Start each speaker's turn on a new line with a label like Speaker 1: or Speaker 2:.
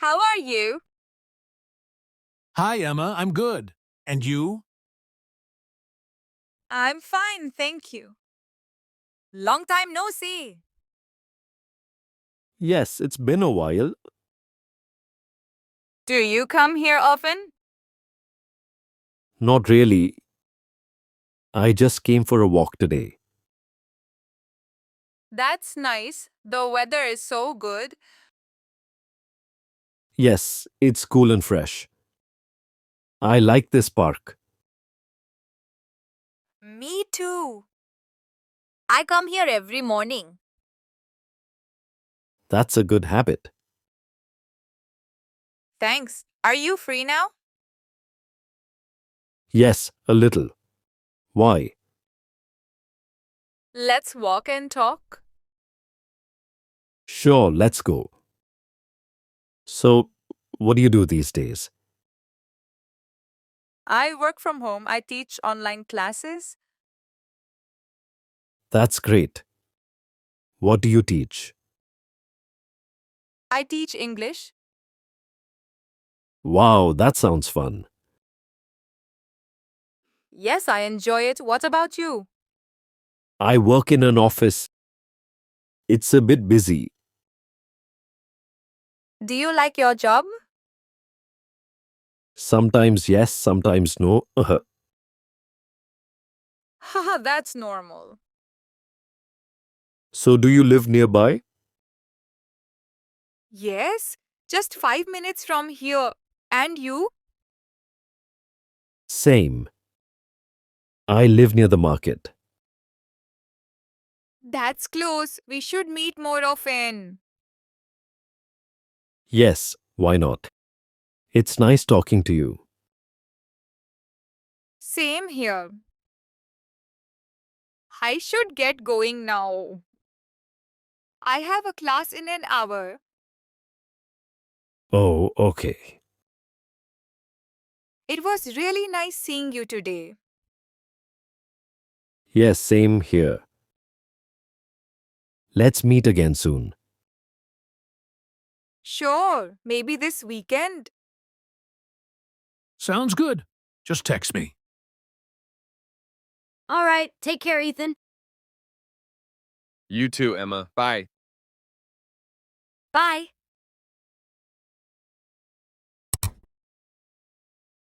Speaker 1: How are you?
Speaker 2: Hi, Emma. I'm good. And you?
Speaker 1: I'm fine, thank you. Long time no see.
Speaker 3: Yes, it's been a while.
Speaker 1: Do you come here often?
Speaker 3: Not really. I just came for a walk today.
Speaker 1: That's nice. The weather is so good.
Speaker 3: Yes, it's cool and fresh. I like this park.
Speaker 1: Me too. I come here every morning.
Speaker 3: That's a good habit.
Speaker 1: Thanks. Are you free now?
Speaker 3: Yes, a little. Why?
Speaker 1: Let's walk and talk.
Speaker 3: Sure, let's go. So, what do you do these days?
Speaker 1: I work from home. I teach online classes.
Speaker 3: That's great. What do you teach?
Speaker 1: I teach English.
Speaker 3: Wow, that sounds fun.
Speaker 1: Yes, I enjoy it. What about you?
Speaker 3: I work in an office. It's a bit busy.
Speaker 1: Do you like your job?
Speaker 3: Sometimes yes, sometimes no.
Speaker 1: Haha, that's normal.
Speaker 3: So, do you live nearby?
Speaker 1: Yes, just 5 minutes from here. And you?
Speaker 3: Same. I live near the market.
Speaker 1: That's close. We should meet more often.
Speaker 3: Yes, why not? It's nice talking to you.
Speaker 1: Same here. I should get going now. I have a class in an hour.
Speaker 3: Oh, okay.
Speaker 1: It was really nice seeing you today.
Speaker 3: Yes, same here. Let's meet again soon.
Speaker 1: Sure, maybe this weekend.
Speaker 2: Sounds good. Just text me.
Speaker 4: All right, take care, Ethan.
Speaker 5: You too, Emma. Bye.
Speaker 4: Bye.